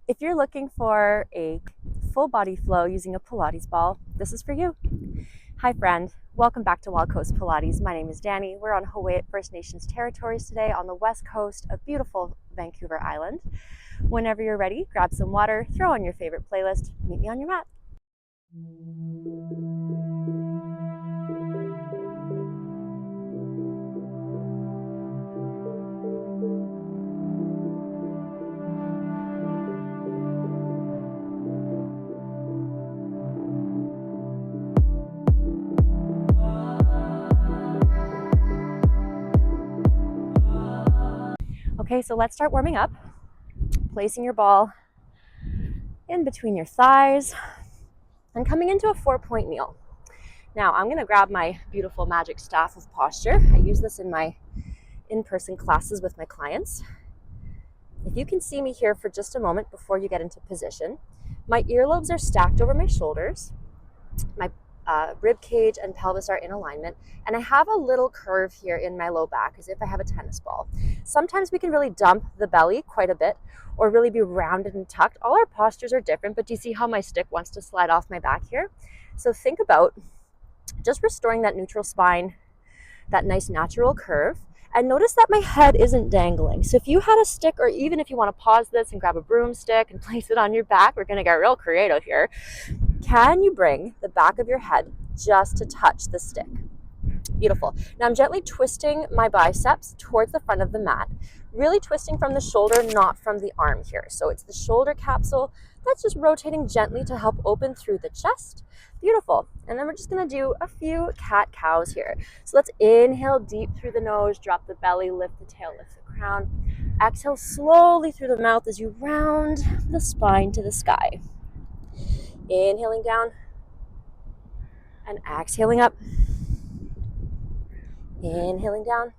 If you're looking for a full body flow using a Pilates ball, this is for you. Hi friend, welcome back to Wild Coast Pilates. My name is Danny. We're on Hawaii First Nations territories today on the west coast of beautiful Vancouver Island. Whenever you're ready, grab some water, throw on your favorite playlist, meet me on your mat. Okay, so let's start warming up. Placing your ball in between your thighs and coming into a 4-point kneel. Now I'm going to grab my beautiful magic staff of posture. I use this in my in-person classes with my clients. If you can see me here for just a moment before you get into position, my earlobes are stacked over my shoulders. My rib cage and pelvis are in alignment, and I have a little curve here in my low back as if I have a tennis ball. Sometimes we can really dump the belly quite a bit or really be rounded and tucked. All our postures are different, but do you see how my stick wants to slide off my back here? So think about just restoring that neutral spine, that nice natural curve. And notice that my head isn't dangling. So if you had a stick, or even if you want to pause this and grab a broomstick and place it on your back, we're going to get real creative here. Can you bring the back of your head just to touch the stick? Beautiful. Now I'm gently twisting my biceps towards the front of the mat, really twisting from the shoulder, not from the arm here. So it's the shoulder capsule that's just rotating gently to help open through the chest. Beautiful. And then we're just going to do a few cat-cows here. So let's inhale deep through the nose, drop the belly, lift the tail, lift the crown. Exhale slowly through the mouth as you round the spine to the sky. Inhaling down and exhaling up. Inhaling down,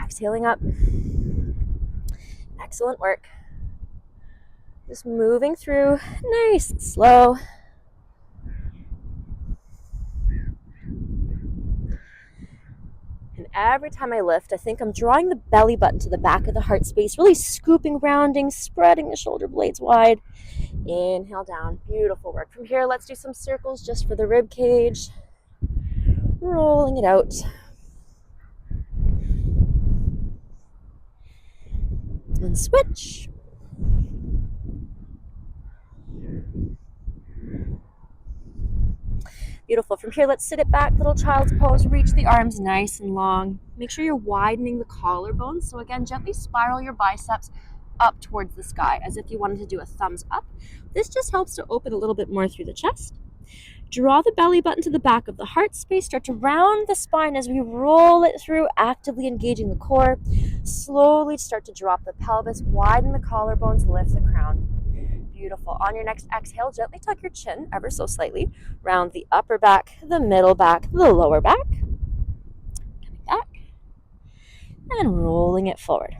exhaling up. Excellent work. Just moving through nice and slow. And every time I lift, I think I'm drawing the belly button to the back of the heart space, really scooping, rounding, spreading the shoulder blades wide. Inhale down. Beautiful work. From here, let's do some circles just for the rib cage. Rolling it out. And switch. Beautiful. From here, let's sit it back, little child's pose. Reach the arms nice and long. Make sure you're widening the collarbones. So again, gently spiral your biceps up towards the sky as if you wanted to do a thumbs up. This just helps to open a little bit more through the chest. Draw the belly button to the back of the heart space. Start to round the spine as we roll it through, actively engaging the core. Slowly start to drop the pelvis, widen the collarbones, lift the crown. Beautiful. On your next exhale, gently tuck your chin ever so slightly. Round the upper back, the middle back, the lower back. Coming back. And rolling it forward.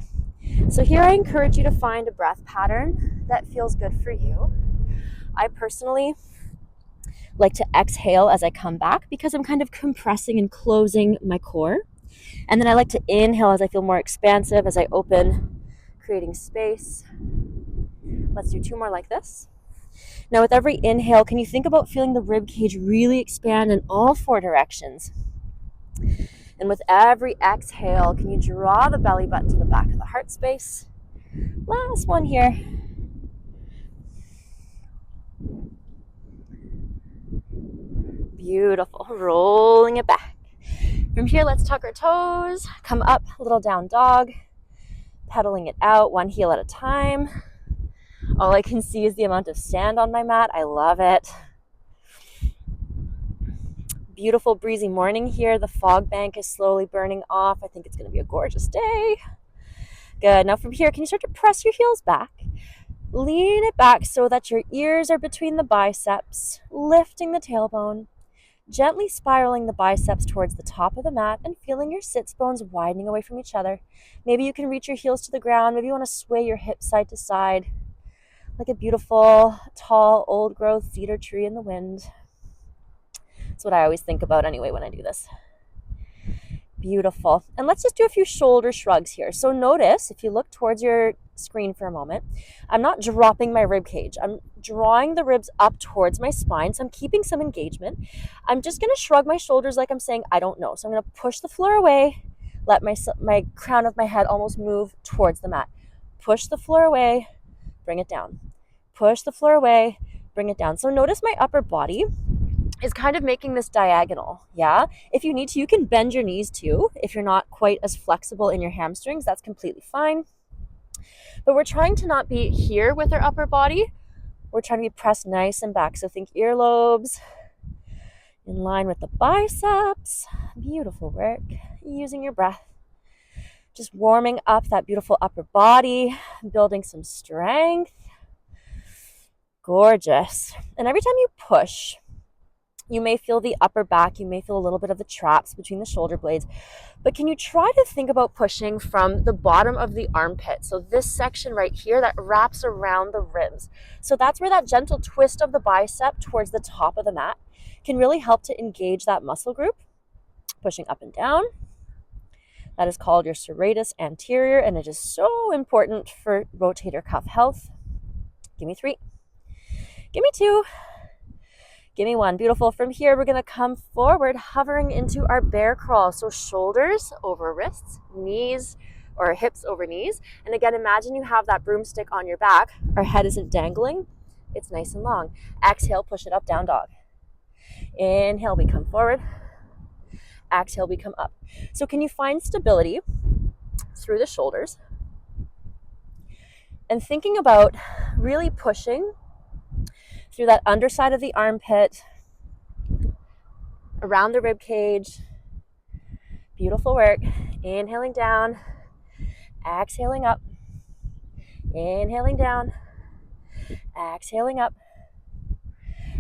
So here I encourage you to find a breath pattern that feels good for you. I personally like to exhale as I come back because I'm kind of compressing and closing my core. And then I like to inhale as I feel more expansive, as I open, creating space. Let's do 2 more like this. Now with every inhale, can you think about feeling the rib cage really expand in all 4 directions? And with every exhale, can you draw the belly button to the back of the heart space? Last one here. Beautiful. Rolling it back. From here, let's tuck our toes. Come up, little down dog. Pedaling it out, 1 heel at a time. All I can see is the amount of sand on my mat. I love it. Beautiful breezy morning here. The fog bank is slowly burning off. I think it's going to be a gorgeous day. Good. Now from here, can you start to press your heels back? Lean it back so that your ears are between the biceps, lifting the tailbone, gently spiraling the biceps towards the top of the mat and feeling your sits bones widening away from each other. Maybe you can reach your heels to the ground. Maybe you want to sway your hips side to side like a beautiful, tall, old-growth cedar tree in the wind. That's what I always think about anyway when I do this. Beautiful. And let's just do a few shoulder shrugs here. So notice, if you look towards your screen for a moment, I'm not dropping my rib cage. I'm drawing the ribs up towards my spine. So I'm keeping some engagement. I'm just going to shrug my shoulders like I'm saying, I don't know. So I'm going to push the floor away, let my crown of my head almost move towards the mat. Push the floor away, bring it down. Push the floor away, bring it down. So notice my upper body is kind of making this diagonal, yeah? If you need to, you can bend your knees too. If you're not quite as flexible in your hamstrings, that's completely fine. But we're trying to not be here with our upper body. We're trying to be pressed nice and back. So think earlobes in line with the biceps. Beautiful work. Using your breath. Just warming up that beautiful upper body, building some strength. Gorgeous. And every time you push, you may feel the upper back, you may feel a little bit of the traps between the shoulder blades, but can you try to think about pushing from the bottom of the armpit? So this section right here that wraps around the ribs. So that's where that gentle twist of the bicep towards the top of the mat can really help to engage that muscle group. Pushing up and down. That is called your serratus anterior, and it is so important for rotator cuff health. Give me 3. Give me 2. Give me 1. Beautiful. From here, we're going to come forward, hovering into our bear crawl. So shoulders over wrists, knees or hips over knees. And again, imagine you have that broomstick on your back. Our head isn't dangling. It's nice and long. Exhale, push it up, down dog. Inhale, we come forward. Exhale, we come up. So can you find stability through the shoulders? And thinking about really pushing through that underside of the armpit, around the rib cage. Beautiful work. Inhaling down, exhaling up. Inhaling down, exhaling up.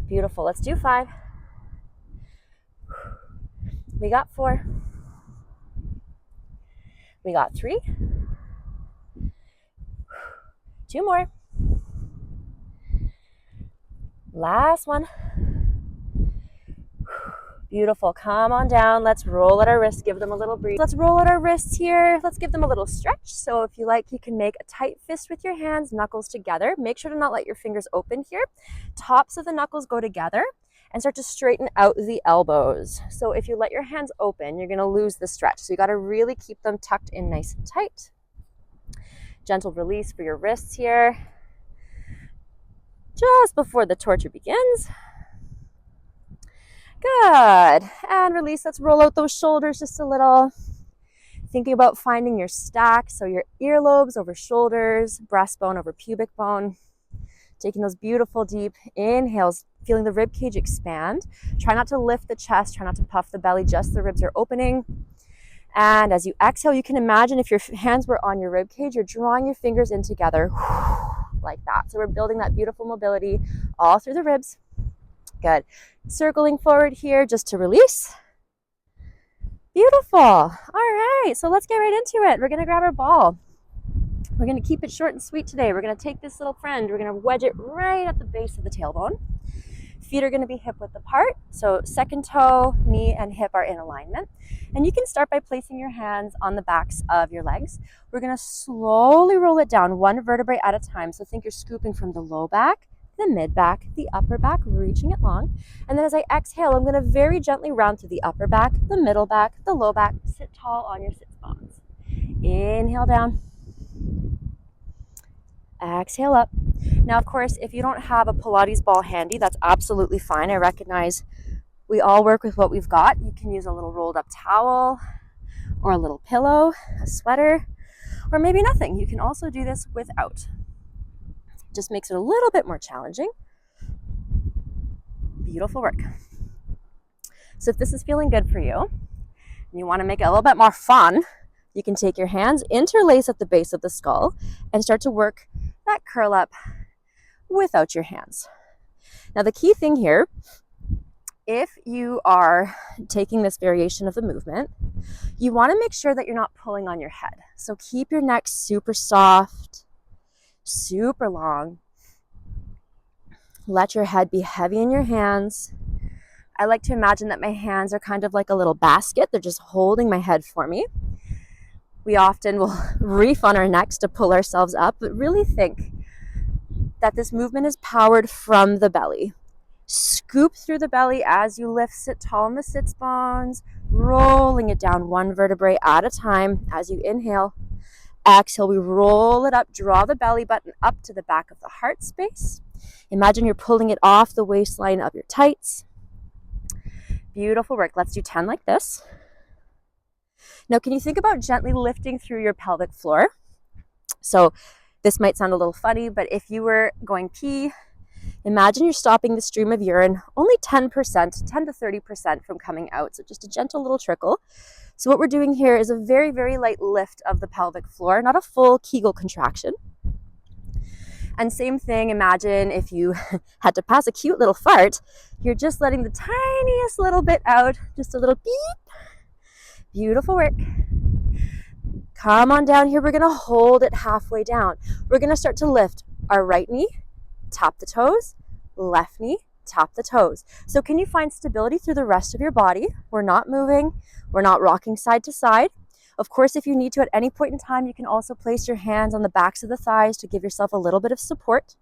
Beautiful. Let's do 5. We got 4. We got 3. 2 more. Last one. Beautiful. Come on down. Let's roll at our wrists. Give them a little breathe. Let's roll at our wrists here. Let's give them a little stretch. So if you like, you can make a tight fist with your hands, knuckles together. Make sure to not let your fingers open here. Tops of the knuckles go together and start to straighten out the elbows. So if you let your hands open, you're going to lose the stretch. So you got to really keep them tucked in nice and tight. Gentle release for your wrists here. Just before the torture begins. Good. And release. Let's roll out those shoulders just a little. Thinking about finding your stack. So your earlobes over shoulders, breastbone over pubic bone. Taking those beautiful deep inhales, feeling the rib cage expand. Try not to lift the chest. Try not to puff the belly. Just the ribs are opening. And as you exhale, you can imagine if your hands were on your rib cage, you're drawing your fingers in together. Like that. So we're building that beautiful mobility all through the ribs. Good. Circling forward here just to release. Beautiful. All right. So let's get right into it. We're going to grab our ball. We're going to keep it short and sweet today. We're going to take this little friend. We're going to wedge it right at the base of the tailbone. Feet are going to be hip width apart. So second toe, knee, and hip are in alignment. And you can start by placing your hands on the backs of your legs. We're going to slowly roll it down one vertebrae at a time. So think you're scooping from the low back, the mid back, the upper back, reaching it long. And then as I exhale, I'm going to very gently round through the upper back, the middle back, the low back. Sit tall on your sits bones. Inhale down. Exhale up. Now, of course, if you don't have a Pilates ball handy, that's absolutely fine. I recognize we all work with what we've got. You can use a little rolled up towel or a little pillow, a sweater, or maybe nothing. You can also do this without. Just makes it a little bit more challenging. Beautiful work. So if this is feeling good for you, and you want to make it a little bit more fun, you can take your hands, interlace at the base of the skull, and start to work that curl up without your hands. Now the key thing here, if you are taking this variation of the movement, you want to make sure that you're not pulling on your head. So keep your neck super soft, super long. Let your head be heavy in your hands I like to imagine that my hands are kind of like a little basket. They're just holding my head for me. We often will reef on our necks to pull ourselves up, but really think that this movement is powered from the belly. Scoop through the belly as you lift, sit tall in the sits bones, rolling it down one vertebrae at a time as you inhale. Exhale, we roll it up, draw the belly button up to the back of the heart space. Imagine you're pulling it off the waistline of your tights. Beautiful work. Let's do 10 like this. Now, can you think about gently lifting through your pelvic floor? So this might sound a little funny, but if you were going pee, imagine you're stopping the stream of urine only 10%, 10 to 30% from coming out. So just a gentle little trickle. So what we're doing here is a very, very light lift of the pelvic floor, not a full Kegel contraction. And same thing, imagine if you had to pass a cute little fart, you're just letting the tiniest little bit out, just a little beep. Beautiful work. Come on down here. We're going to hold it halfway down. We're going to start to lift our right knee, tap the toes, left knee, tap the toes. So can you find stability through the rest of your body? We're not moving. We're not rocking side to side. Of course, if you need to at any point in time, you can also place your hands on the backs of the thighs to give yourself a little bit of support.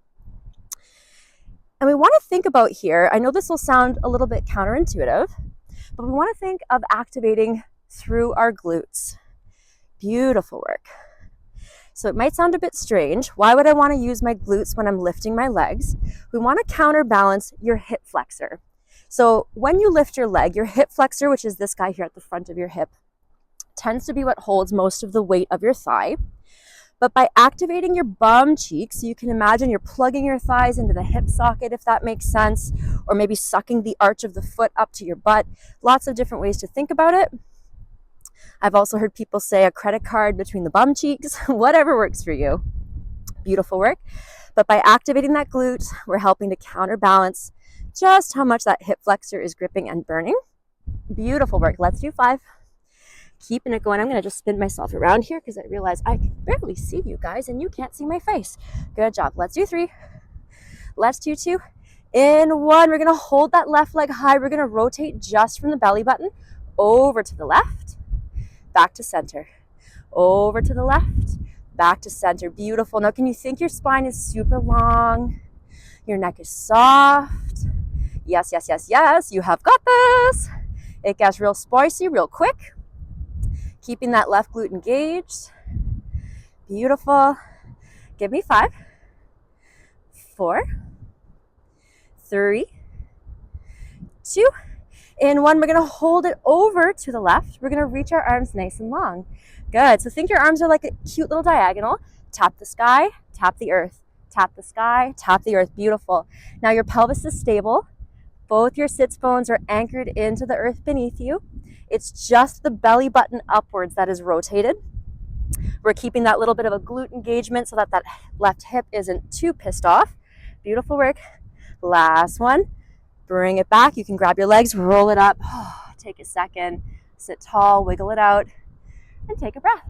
And we want to think about here, I know this will sound a little bit counterintuitive, but we want to think of activating through our glutes. Beautiful work. So it might sound a bit strange. Why would I want to use my glutes when I'm lifting my legs? We want to counterbalance your hip flexor. So when you lift your leg, your hip flexor, which is this guy here at the front of your hip, tends to be what holds most of the weight of your thigh. But by activating your bum cheeks, so you can imagine you're plugging your thighs into the hip socket, if that makes sense, or maybe sucking the arch of the foot up to your butt. Lots of different ways to think about it. I've also heard people say a credit card between the bum cheeks, whatever works for you. Beautiful work. But by activating that glute, we're helping to counterbalance just how much that hip flexor is gripping and burning. Beautiful work. Let's do 5. Keeping it going. I'm going to just spin myself around here because I realize I can barely see you guys and you can't see my face. Good job. Let's do 3. Let's do 2. In 1, we're going to hold that left leg high. We're going to rotate just from the belly button over to the left, back to center, over to the left, back to center. Beautiful. Now, can you think your spine is super long? Your neck is soft. Yes, yes, yes, yes. You have got this. It gets real spicy real quick. Keeping that left glute engaged. Beautiful. Give me 5, 4, 3, 2. In 1, we're going to hold it over to the left. We're going to reach our arms nice and long. Good. So think your arms are like a cute little diagonal. Tap the sky, tap the earth. Tap the sky, tap the earth. Beautiful. Now your pelvis is stable. Both your sits bones are anchored into the earth beneath you. It's just the belly button upwards that is rotated. We're keeping that little bit of a glute engagement so that that left hip isn't too pissed off. Beautiful work. Last one. Bring it back. You can grab your legs, roll it up. Take a second. Sit tall, wiggle it out, and take a breath.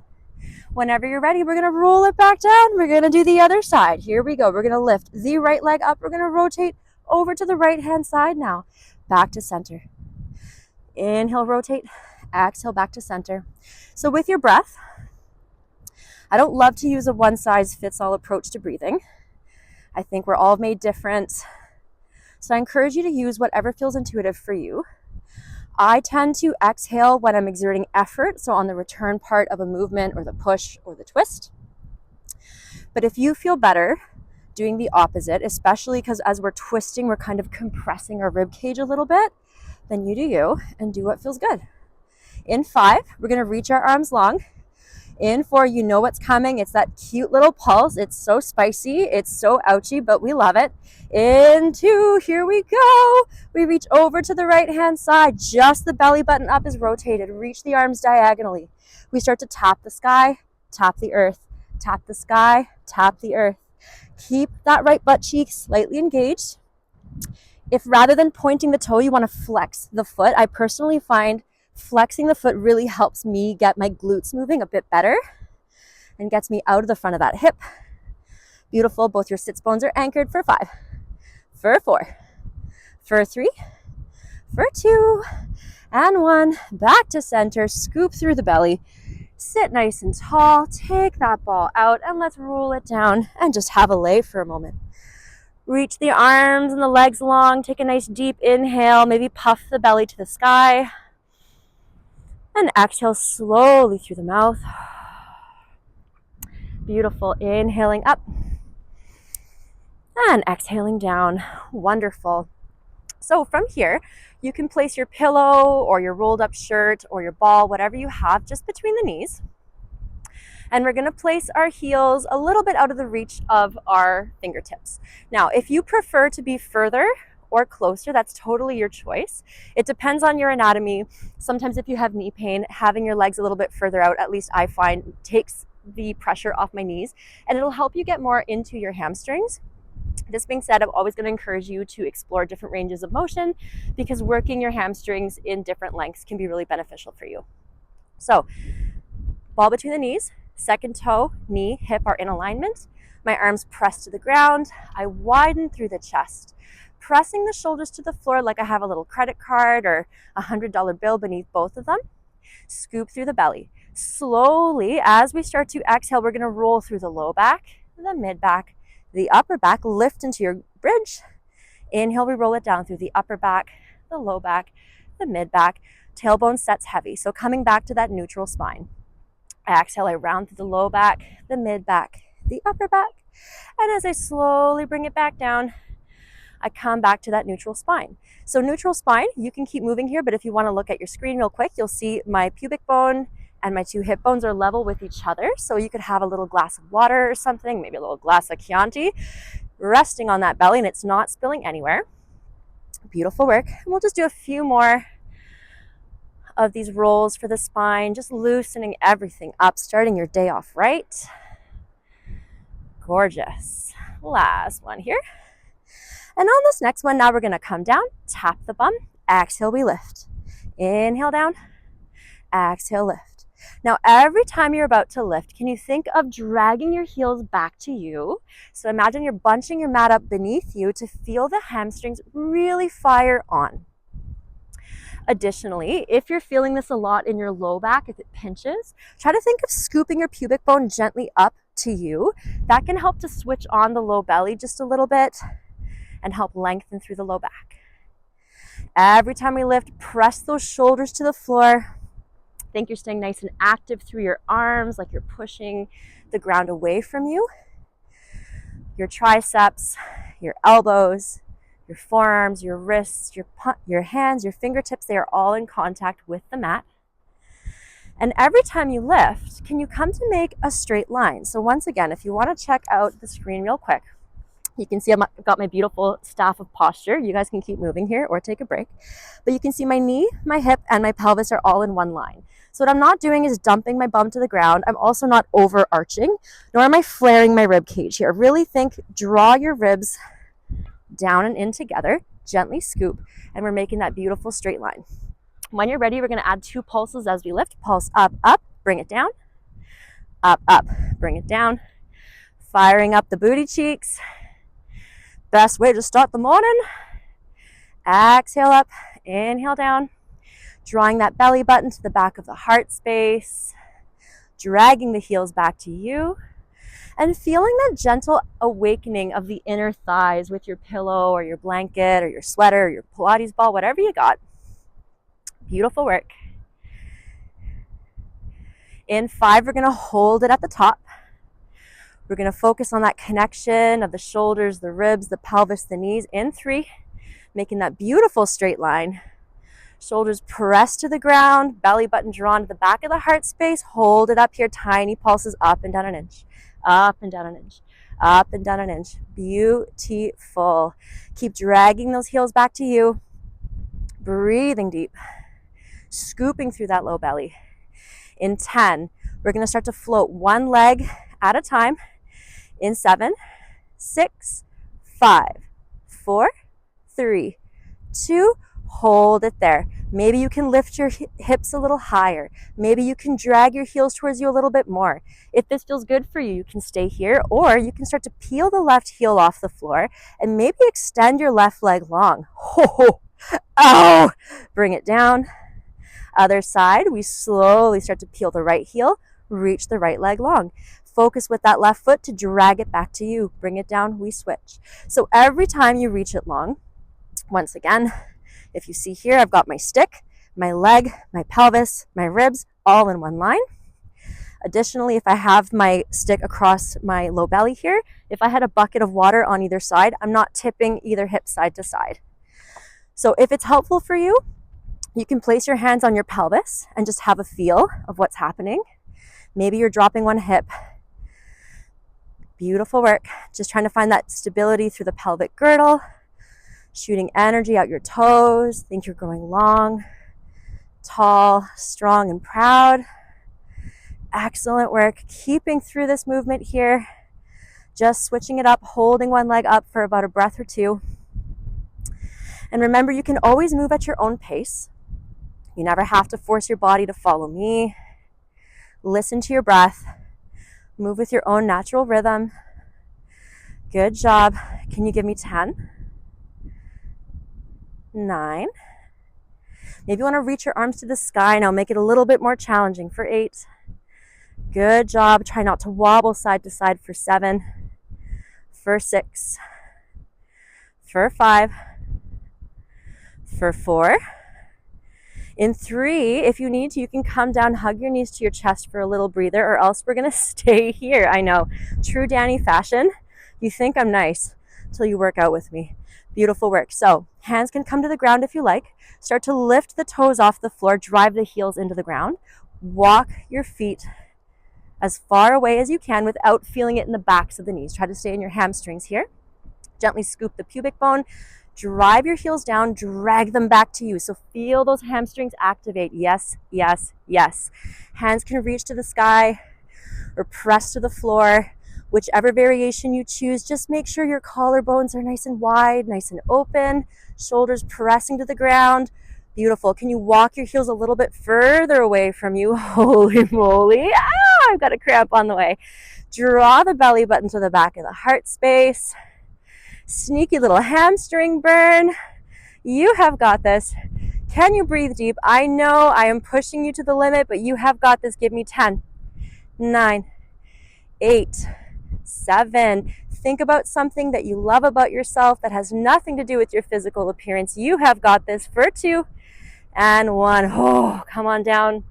Whenever you're ready, we're going to roll it back down. We're going to do the other side. Here we go. We're going to lift the right leg up. We're going to rotate over to the right-hand side now. Back to center. Inhale, rotate. Exhale, back to center. So with your breath, I don't love to use a one-size-fits-all approach to breathing. I think we're all made different. So I encourage you to use whatever feels intuitive for you. I tend to exhale when I'm exerting effort, so on the return part of a movement or the push or the twist. But if you feel better doing the opposite, especially because as we're twisting, we're kind of compressing our rib cage a little bit, then you do you and do what feels good. In 5, we're going to reach our arms long. In 4, you know what's coming. It's that cute little pulse. It's so spicy. It's so ouchy, but we love it. In 2, here we go. We reach over to the right-hand side. Just the belly button up is rotated. Reach the arms diagonally. We start to tap the sky, tap the earth, tap the sky, tap the earth. Keep that right butt cheek slightly engaged. If rather than pointing the toe, you want to flex the foot, I personally find flexing the foot really helps me get my glutes moving a bit better and gets me out of the front of that hip. Beautiful. Both your sits bones are anchored for 5, for 4, for 3, for 2 and 1. Back to center, scoop through the belly. Sit nice and tall, take that ball out, and let's roll it down and just have a lay for a moment. Reach the arms and the legs long, take a nice deep inhale, maybe puff the belly to the sky. And exhale slowly through the mouth. Beautiful, inhaling up and exhaling down. Wonderful. So from here, you can place your pillow or your rolled up shirt or your ball, whatever you have, just between the knees. And we're gonna place our heels a little bit out of the reach of our fingertips. Now, if you prefer to be further or closer, that's totally your choice. It depends on your anatomy. Sometimes if you have knee pain, having your legs a little bit further out, at least I find, takes the pressure off my knees, and it'll help you get more into your hamstrings. This being said, I'm always going to encourage you to explore different ranges of motion because working your hamstrings in different lengths can be really beneficial for you. So, ball between the knees, second toe, knee, hip are in alignment. My arms press to the ground. I widen through the chest, pressing the shoulders to the floor like I have a little credit card or a $100 bill beneath both of them. Scoop through the belly. Slowly, as we start to exhale, we're going to roll through the low back, the mid back, the upper back, lift into your bridge. Inhale, we roll it down through the upper back, the low back, the mid back. Tailbone sets heavy, so coming back to that neutral spine. Exhale, I round through the low back, the mid back, the upper back. And as I slowly bring it back down, I come back to that neutral spine. So neutral spine, you can keep moving here, but if you want to look at your screen real quick, you'll see my pubic bone and my 2 hip bones are level with each other. So you could have a little glass of water or something, maybe a little glass of Chianti, resting on that belly and it's not spilling anywhere. Beautiful work. And we'll just do a few more of these rolls for the spine, just loosening everything up, starting your day off right. Gorgeous. Last one here. And on this next one, now we're going to come down, tap the bum, exhale, we lift. Inhale down, exhale, lift. Now, every time you're about to lift, can you think of dragging your heels back to you? So imagine you're bunching your mat up beneath you to feel the hamstrings really fire on. Additionally, if you're feeling this a lot in your low back, if it pinches, try to think of scooping your pubic bone gently up to you. That can help to switch on the low belly just a little bit and help lengthen through the low back. Every time we lift, press those shoulders to the floor. Think you're staying nice and active through your arms, like you're pushing the ground away from you. Your triceps, your elbows, your forearms, your wrists, your hands, your fingertips, they are all in contact with the mat. And every time you lift, can you come to make a straight line? So once again, if you want to check out the screen real quick, you can see I've got my beautiful staff of posture. You guys can keep moving here or take a break. But you can see my knee, my hip, and my pelvis are all in one line. So what I'm not doing is dumping my bum to the ground. I'm also not overarching, nor am I flaring my rib cage here. Really think, draw your ribs down and in together, gently scoop, and we're making that beautiful straight line. When you're ready, we're going to add 2 pulses as we lift. Pulse up, up, bring it down. Up, up, bring it down. Firing up the booty cheeks. Best way to start the morning. Exhale up, inhale down. Drawing that belly button to the back of the heart space. Dragging the heels back to you. And feeling that gentle awakening of the inner thighs with your pillow or your blanket or your sweater or your Pilates ball, whatever you got. Beautiful work. In 5, we're going to hold it at the top. We're going to focus on that connection of the shoulders, the ribs, the pelvis, the knees. In 3, making that beautiful straight line. Shoulders pressed to the ground, belly button drawn to the back of the heart space. Hold it up here, tiny pulses up and down an inch, up and down an inch, up and down an inch. Beautiful. Keep dragging those heels back to you. Breathing deep, scooping through that low belly. In 10, we're going to start to float one leg at a time. In 7, 6, 5, 4, 3, 2, hold it there. Maybe you can lift your hips a little higher. Maybe you can drag your heels towards you a little bit more. If this feels good for you, you can stay here, or you can start to peel the left heel off the floor and maybe extend your left leg long. Ho, ho. Oh, bring it down. Other side, we slowly start to peel the right heel, reach the right leg long. Focus with that left foot to drag it back to you. Bring it down, we switch. So every time you reach it long, once again, if you see here, I've got my stick, my leg, my pelvis, my ribs, all in one line. Additionally, if I have my stick across my low belly here, if I had a bucket of water on either side, I'm not tipping either hip side to side. So if it's helpful for you, you can place your hands on your pelvis and just have a feel of what's happening. Maybe you're dropping one hip. Beautiful work. Just trying to find that stability through the pelvic girdle, shooting energy out your toes. Think you're growing long, tall, strong, and proud. Excellent work. Keeping through this movement here. Just switching it up, holding one leg up for about a breath or two. And remember, you can always move at your own pace. You never have to force your body to follow me. Listen to your breath. Move with your own natural rhythm. Good job. Can you give me 10? 9. Maybe you want to reach your arms to the sky now. Make it a little bit more challenging for 8. Good job. Try not to wobble side to side for 7. For 6. For 5. For 4. In 3, if you need to, you can come down, hug your knees to your chest for a little breather, or else we're going to stay here. I know, true Danny fashion. You think I'm nice until you work out with me. Beautiful work. So hands can come to the ground if you like. Start to lift the toes off the floor, drive the heels into the ground. Walk your feet as far away as you can without feeling it in the backs of the knees. Try to stay in your hamstrings here. Gently scoop the pubic bone. Drive your heels down, drag them back to you. So feel those hamstrings activate. Yes, yes, yes. Hands can reach to the sky or press to the floor. Whichever variation you choose, just make sure your collarbones are nice and wide, nice and open. Shoulders pressing to the ground. Beautiful. Can you walk your heels a little bit further away from you? Holy moly. I've got a cramp on the way. Draw the belly button to the back of the heart space. Sneaky little hamstring burn. You have got this. Can you breathe deep? I know I am pushing you to the limit, but you have got this. Give me 10, 9, 8, 7. Think about something that you love about yourself that has nothing to do with your physical appearance. You have got this for 2 and 1. Oh, come on down.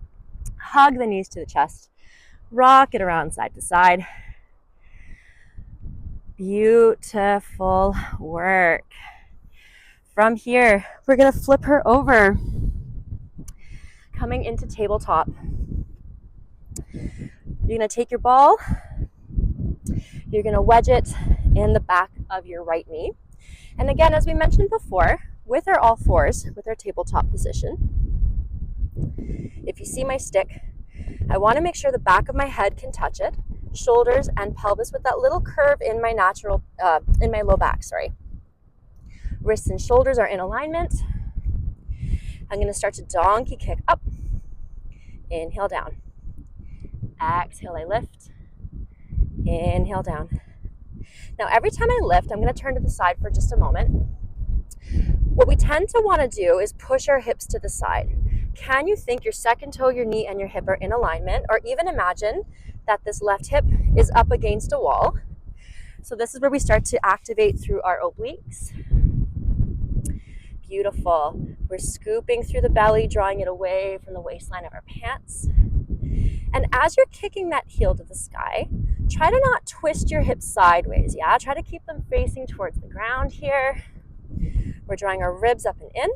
Hug the knees to the chest. Rock it around side to side. Beautiful work. From here, we're going to flip her over. Coming into tabletop. You're going to take your ball. You're going to wedge it in the back of your right knee. And again, as we mentioned before, with our all fours, with our tabletop position, if you see my stick, I want to make sure the back of my head can touch it. Shoulders and pelvis with that little curve in my in my low back, sorry. Wrists and shoulders are in alignment. I'm going to start to donkey kick up. Inhale down. Exhale, I lift. Inhale down. Now, every time I lift, I'm going to turn to the side for just a moment. What we tend to want to do is push our hips to the side. Can you think your second toe, your knee, and your hip are in alignment? Or even imagine that this left hip is up against a wall. So this is where we start to activate through our obliques. Beautiful. We're scooping through the belly, drawing it away from the waistline of our pants. And as you're kicking that heel to the sky, try to not twist your hips sideways, yeah? Try to keep them facing towards the ground here. We're drawing our ribs up and in.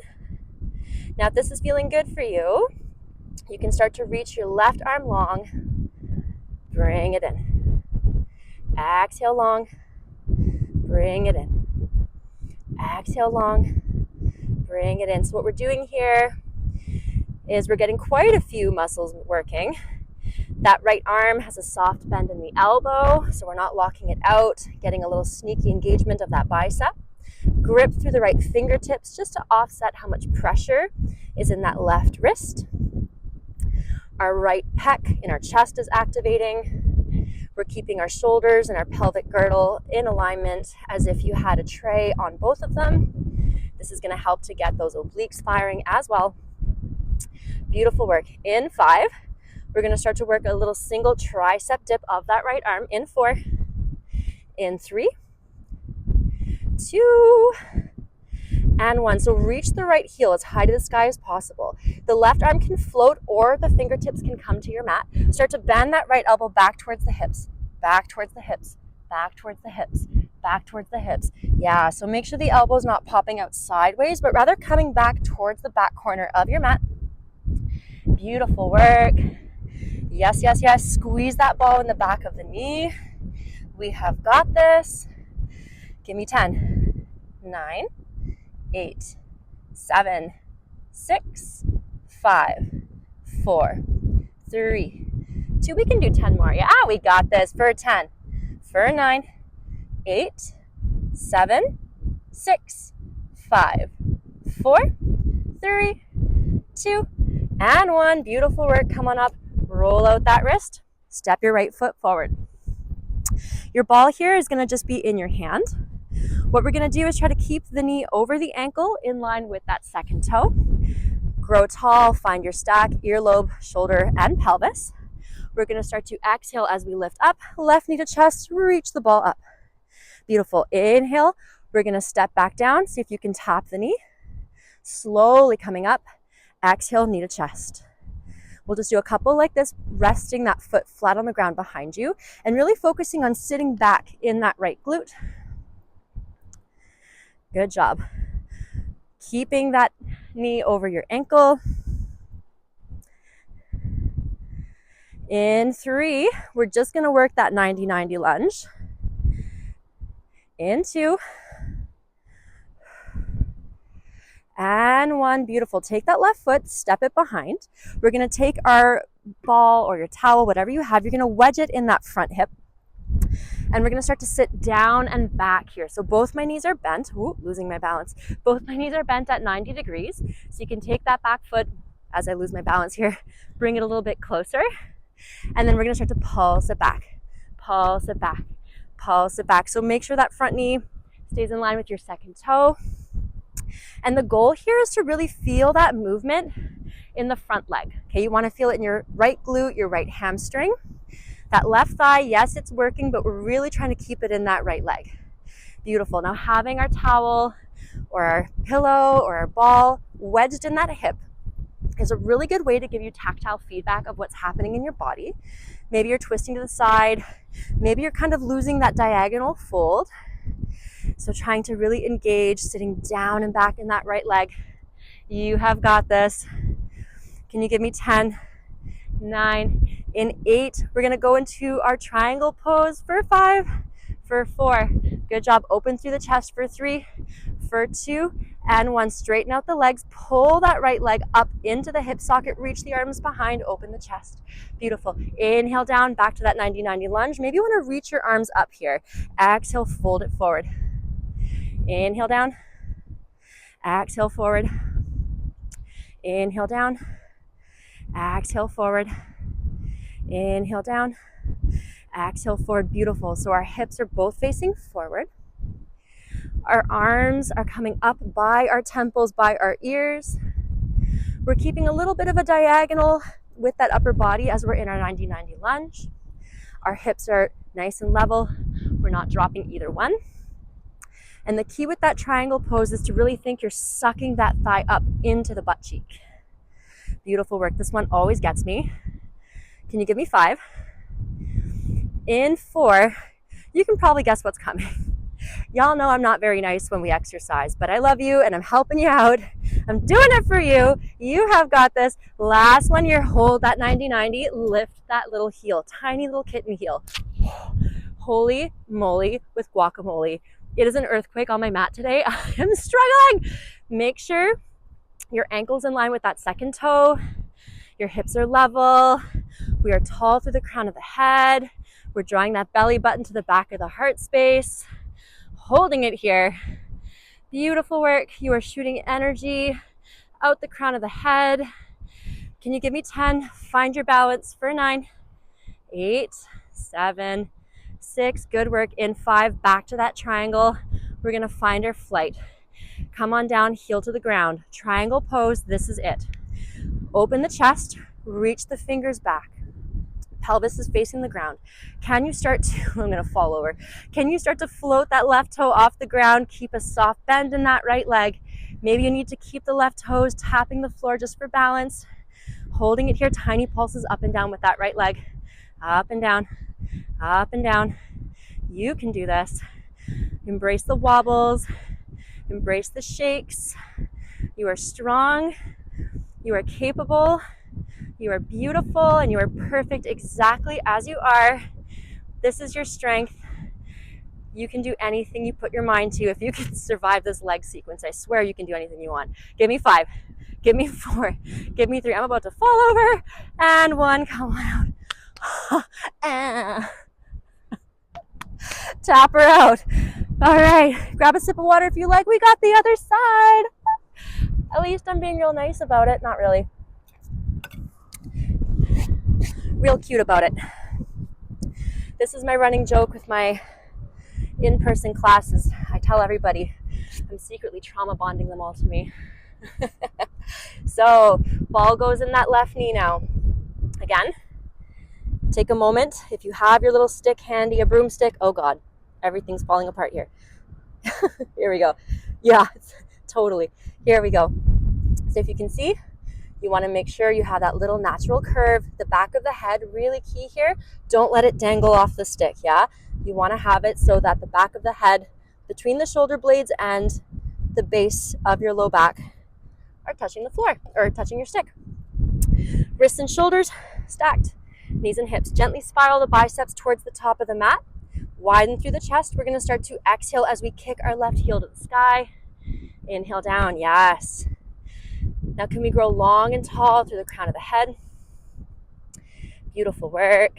Now, if this is feeling good for you, you can start to reach your left arm long. Bring it in. Exhale long. Bring it in. Exhale long. Bring it in. So what we're doing here is we're getting quite a few muscles working. That right arm has a soft bend in the elbow, so we're not locking it out, getting a little sneaky engagement of that bicep. Grip through the right fingertips just to offset how much pressure is in that left wrist. Our right pec in our chest is activating. We're keeping our shoulders and our pelvic girdle in alignment as if you had a tray on both of them. This is going to help to get those obliques firing as well. Beautiful work. In 5, we're going to start to work a little single tricep dip of that right arm. In 4, in 3, 2, and 1. So reach the right heel as high to the sky as possible. The left arm can float or the fingertips can come to your mat. Start to bend that right elbow back towards the hips, back towards the hips, back towards the hips, back towards the hips. Yeah, so make sure the elbow's not popping out sideways, but rather coming back towards the back corner of your mat. Beautiful work. Yes, yes, yes. Squeeze that ball in the back of the knee. We have got this. Give me 10, 9, 8, 7, 6, 5, 4, 3, 2. We can do 10 more. Yeah, we got this. For 10, for 9, 8, 7, 6, 5, 4, 3, 2, and 1. Beautiful work. Come on up. Roll out that wrist. Step your right foot forward. Your ball here is going to just be in your hand. What we're going to do is try to keep the knee over the ankle in line with that second toe. Grow tall, find your stack, earlobe, shoulder, and pelvis. We're going to start to exhale as we lift up, left knee to chest, reach the ball up. Beautiful. Inhale. We're going to step back down. See if you can tap the knee. Slowly coming up. Exhale, knee to chest. We'll just do a couple like this, resting that foot flat on the ground behind you and really focusing on sitting back in that right glute. Good job. Keeping that knee over your ankle. In 3, we're just going to work that 90-90 lunge. In 2. And 1. Beautiful. Take that left foot, step it behind. We're going to take our ball or your towel, whatever you have, you're going to wedge it in that front hip. And we're going to start to sit down and back here. So both my knees are bent. Ooh, losing my balance. Both my knees are bent at 90 degrees. So you can take that back foot, as I lose my balance here, bring it a little bit closer. And then we're going to start to pulse it back. Pulse it back. Pulse it back. So make sure that front knee stays in line with your second toe. And the goal here is to really feel that movement in the front leg. Okay, you want to feel it in your right glute, your right hamstring. That left thigh, yes, it's working, but we're really trying to keep it in that right leg. Beautiful. Now having our towel or our pillow or our ball wedged in that hip is a really good way to give you tactile feedback of what's happening in your body. Maybe you're twisting to the side. Maybe you're kind of losing that diagonal fold. So trying to really engage, sitting down and back in that right leg. You have got this. Can you give me 10, 9, in 8, we're going to go into our triangle pose for 5, for 4. Good job. Open through the chest for 3, for 2, and 1. Straighten out the legs. Pull that right leg up into the hip socket. Reach the arms behind. Open the chest. Beautiful. Inhale down, back to that 90-90 lunge. Maybe you want to reach your arms up here. Exhale, fold it forward. Inhale down. Exhale forward. Inhale down. Exhale forward. Inhale down. Exhale forward. Beautiful. So our hips are both facing forward. Our arms are coming up by our temples, by our ears. We're keeping a little bit of a diagonal with that upper body as we're in our 90-90 lunge. Our hips are nice and level. We're not dropping either one. And the key with that triangle pose is to really think you're sucking that thigh up into the butt cheek. Beautiful work. This one always gets me. Can you give me 5? In 4, you can probably guess what's coming. Y'all know I'm not very nice when we exercise, but I love you and I'm helping you out. I'm doing it for you. You have got this. Last one here, hold that 90-90, lift that little heel, tiny little kitten heel. Holy moly with guacamole. It is an earthquake on my mat today. I am struggling. Make sure your ankle's in line with that second toe. Your hips are level. We are tall through the crown of the head. We're drawing that belly button to the back of the heart space. Holding it here. Beautiful work. You are shooting energy out the crown of the head. Can you give me 10? Find your balance for 9, 8, 7, 6. Good work. In 5, back to that triangle. We're going to find our flight. Come on down, heel to the ground. Triangle pose, this is it. Open the chest, reach the fingers back. Pelvis is facing the ground. Can you start to, I'm gonna fall over. Can you start to float that left toe off the ground? Keep a soft bend in that right leg. Maybe you need to keep the left toes tapping the floor just for balance. Holding it here, tiny pulses up and down with that right leg. Up and down, up and down. You can do this. Embrace the wobbles, embrace the shakes. You are strong, you are capable, you are beautiful, and you are perfect exactly as you are. This is your strength. You can do anything you put your mind to. If you can survive this leg sequence, I swear you can do anything you want. Give me 5, give me 4, give me 3. I'm about to fall over, and 1, come on out. Tap her out. All right, grab a sip of water if you like. We got the other side. At least I'm being real nice about it. Not really. Real cute about it. This is my running joke with my in-person classes. I tell everybody I'm secretly trauma bonding them all to me. So, ball goes in that left knee now. Again, take a moment. If you have your little stick handy, a broomstick, oh God, everything's falling apart here. Here we go. Yeah, totally. Here we go. So if you can see, you want to make sure you have that little natural curve. The back of the head, really key here. Don't let it dangle off the stick, yeah? You want to have it so that the back of the head, between the shoulder blades and the base of your low back are touching the floor, or touching your stick. Wrists and shoulders stacked. Knees and hips. Gently spiral the biceps towards the top of the mat. Widen through the chest. We're going to start to exhale as we kick our left heel to the sky. Inhale down, yes. Now can we grow long and tall through the crown of the head? Beautiful work.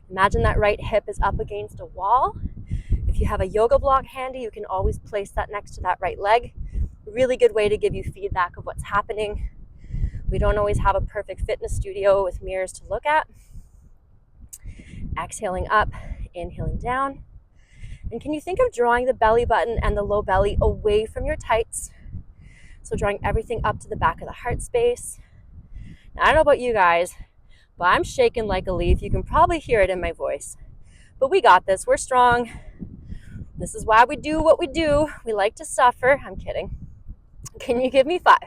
Imagine that right hip is up against a wall. If you have a yoga block handy, you can always place that next to that right leg. Really good way to give you feedback of what's happening. We don't always have a perfect fitness studio with mirrors to look at. Exhaling up, inhaling down. And can you think of drawing the belly button and the low belly away from your tights? So drawing everything up to the back of the heart space. Now, I don't know about you guys, but I'm shaking like a leaf. You can probably hear it in my voice. But we got this. We're strong. This is why we do what we do. We like to suffer. I'm kidding. Can you give me 5?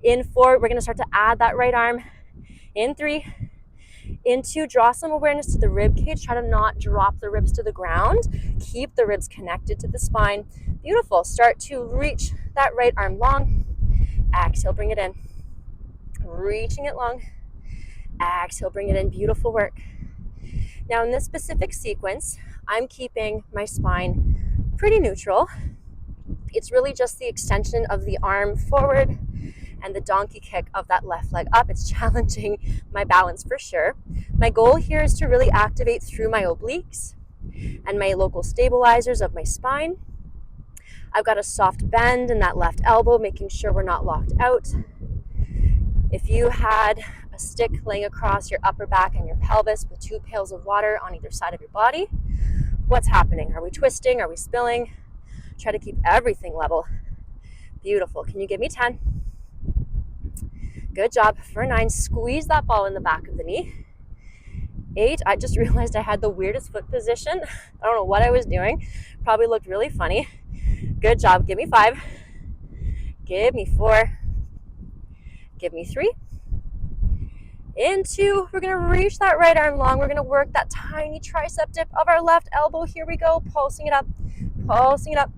In 4, we're going to start to add that right arm. In 3, in 2, draw some awareness to the rib cage. Try to not drop the ribs to the ground. Keep the ribs connected to the spine. Beautiful. Start to reach that right arm long. Exhale, bring it in. Reaching it long. Exhale, bring it in. Beautiful work. Now in this specific sequence, I'm keeping my spine pretty neutral. It's really just the extension of the arm forward and the donkey kick of that left leg up. It's challenging my balance for sure. My goal here is to really activate through my obliques and my local stabilizers of my spine. I've got a soft bend in that left elbow, making sure we're not locked out. If you had a stick laying across your upper back and your pelvis with 2 pails of water on either side of your body, what's happening? Are we twisting? Are we spilling? Try to keep everything level. Beautiful. Can you give me 10? Good job. For 9, squeeze that ball in the back of the knee. 8, I just realized I had the weirdest foot position. I don't know what I was doing. Probably looked really funny. Good job. Give me 5. Give me 4. Give me 3. In 2, we're going to reach that right arm long. We're going to work that tiny tricep dip of our left elbow. Here we go. Pulsing it up. Pulsing it up.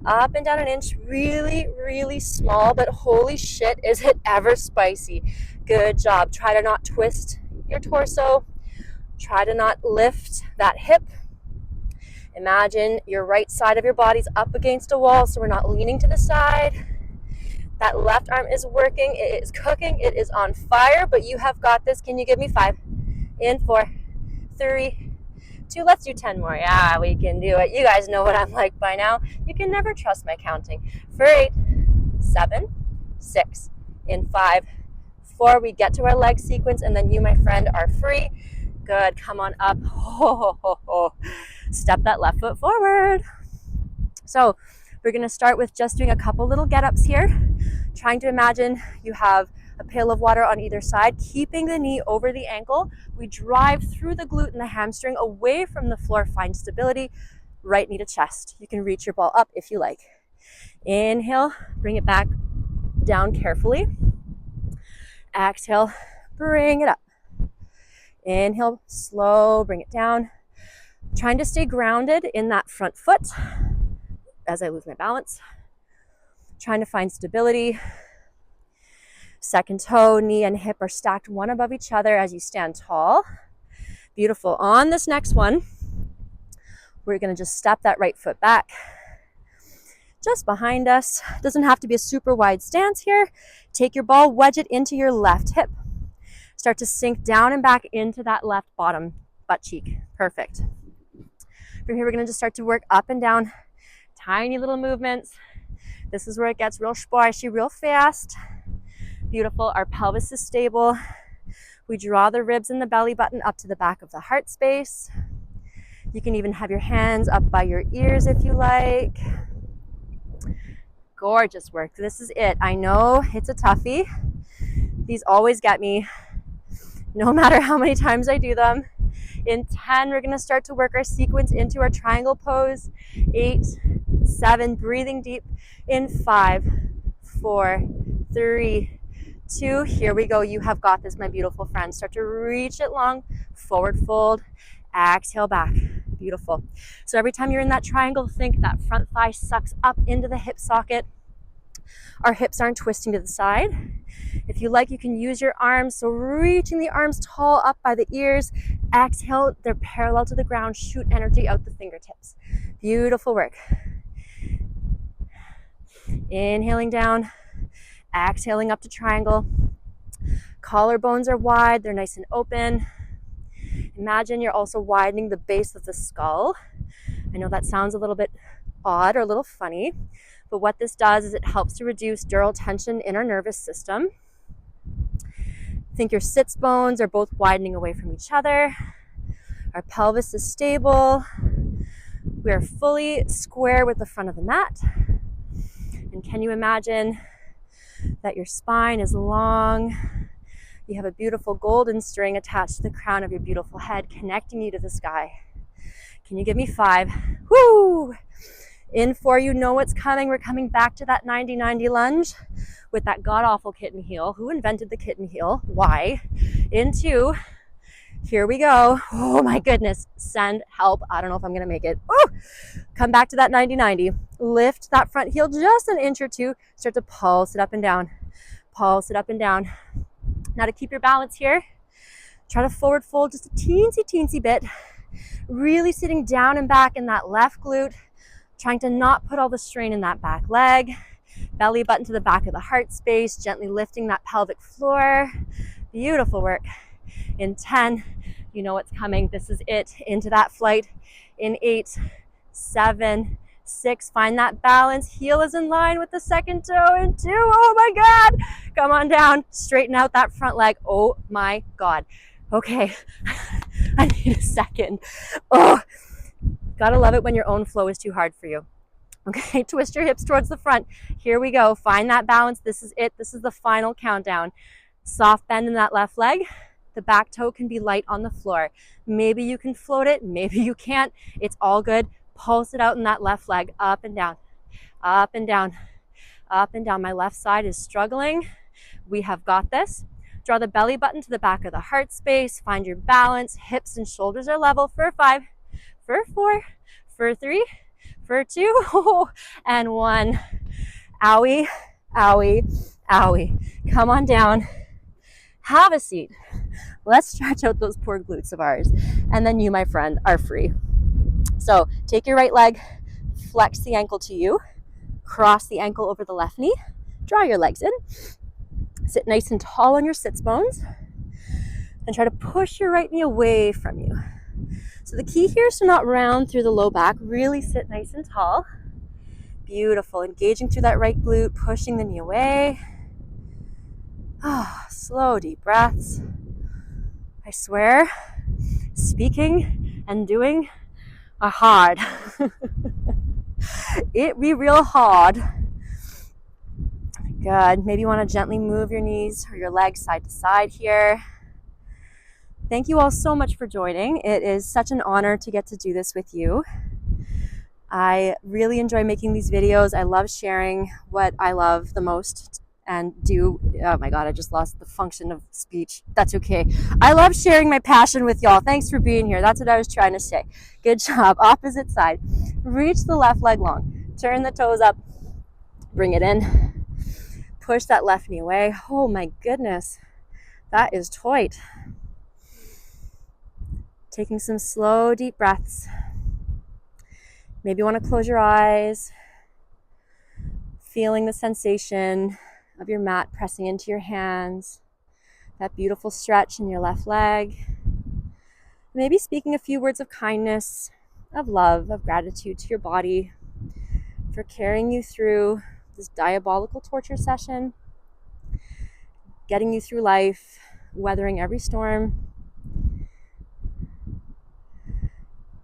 Up and down an inch. Really, really small, but holy shit, is it ever spicy. Good job. Try to not twist your torso. Try to not lift that hip. Imagine your right side of your body's up against a wall, so we're not leaning to the side. That left arm is working. It is cooking. It is on fire, but you have got this. Can you give me 5? In 4, 3, 2. Let's do 10 more. Yeah, we can do it. You guys know what I'm like by now. You can never trust my counting. For 8, 7, 6. In 5, 4. We get to our leg sequence, and then you, my friend, are free. Good. Come on up. Step that left foot forward. So We're gonna start with just doing a couple little get-ups here, trying to imagine you have a pail of water on either side, keeping the knee over the ankle. We drive through the glute and the hamstring away from the floor, find stability, right knee to chest. You can reach your ball up if you like. Inhale, bring it back down carefully. Exhale, bring it up. Inhale, slow, bring it down. Trying to stay grounded in that front foot as I lose my balance. Trying to find stability. Second toe, knee, and hip are stacked one above each other as you stand tall. Beautiful. On this next one, we're going to just step that right foot back. Just behind us. Doesn't have to be a super wide stance here. Take your ball, wedge it into your left hip. Start to sink down and back into that left bottom butt cheek. Perfect. From here, we're going to just start to work up and down. Tiny little movements. This is where it gets real splashy, real fast. Beautiful. Our pelvis is stable. We draw the ribs and the belly button up to the back of the heart space. You can even have your hands up by your ears if you like. Gorgeous work. This is it. I know it's a toughie. These always get me, no matter how many times I do them. In 10, we're going to start to work our sequence into our triangle pose. 8, 7, breathing deep. In 5, 4, 3, 2, here we go. You have got this, my beautiful friend. Start to reach it long, forward fold, exhale back. Beautiful. So every time you're in that triangle, think that front thigh sucks up into the hip socket. Our hips aren't twisting to the side. If you like, you can use your arms. So reaching the arms tall up by the ears. Exhale, they're parallel to the ground. Shoot energy out the fingertips. Beautiful work. Inhaling down. Exhaling up to triangle. Collarbones are wide, they're nice and open. Imagine you're also widening the base of the skull. I know that sounds a little bit odd or a little funny, but what this does is it helps to reduce dural tension in our nervous system. Think your sits bones are both widening away from each other. Our pelvis is stable. We are fully square with the front of the mat. And can you imagine that your spine is long? You have a beautiful golden string attached to the crown of your beautiful head, connecting you to the sky. Can you give me 5? Woo! In 4, you know what's coming. We're coming back to that 90-90 lunge with that god-awful kitten heel. Who invented the kitten heel? Why? In 2, here we go. Oh my goodness. Send help. I don't know if I'm going to make it. Oh! Come back to that 90-90. Lift that front heel just an inch or two. Start to pulse it up and down. Pulse it up and down. Now to keep your balance here, try to forward fold just a teensy bit. Really sitting down and back in that left glute. Trying to not put all the strain in that back leg. Belly button to the back of the heart space. Gently lifting that pelvic floor. Beautiful work. In 10, you know what's coming. This is it. Into that flight. In 8, 7, 6, find that balance. Heel is in line with the second toe. In 2, oh my God. Come on down. Straighten out that front leg. Oh my God. Okay. I need a second. Oh, gotta love it when your own flow is too hard for you. Okay, twist your hips towards the front. Here we go. Find that balance. This is it. This is the final countdown. Soft bend in that left leg. The back toe can be light on the floor. Maybe you can float it. Maybe you can't. It's all good. Pulse it out in that left leg. Up and down. Up and down. Up and down. My left side is struggling. We have got this. Draw the belly button to the back of the heart space. Find your balance. Hips and shoulders are level for 5, for 4, for 3, for 2, and 1. Owie, owie, owie. Come on down. Have a seat. Let's stretch out those poor glutes of ours. And then you, my friend, are free. So take your right leg, flex the ankle to you, cross the ankle over the left knee, draw your legs in, sit nice and tall on your sits bones, and try to push your right knee away from you. So the key here is to not round through the low back, really sit nice and tall. Beautiful, engaging through that right glute, pushing the knee away. Slow, deep breaths. I swear, speaking and doing are hard. It be real hard. Good. Maybe you want to gently move your knees or your legs side to side here. Thank you all so much for joining. It is such an honor to get to do this with you. I really enjoy making these videos. I love sharing what I love the most and do. Oh my God, I just lost the function of speech. That's okay. I love sharing my passion with y'all. Thanks for being here. That's what I was trying to say. Good job. Opposite side. Reach the left leg long. Turn the toes up. Bring it in. Push that left knee away. Oh my goodness. That is tight. Taking some slow, deep breaths. Maybe you want to close your eyes, feeling the sensation of your mat pressing into your hands, that beautiful stretch in your left leg. Maybe speaking a few words of kindness, of love, of gratitude to your body for carrying you through this diabolical torture session, getting you through life, weathering every storm.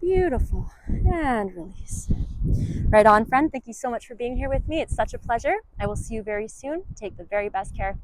Beautiful. And release. Right on, friend. Thank you so much for being here with me. It's such a pleasure. I will see you very soon. Take the very best care.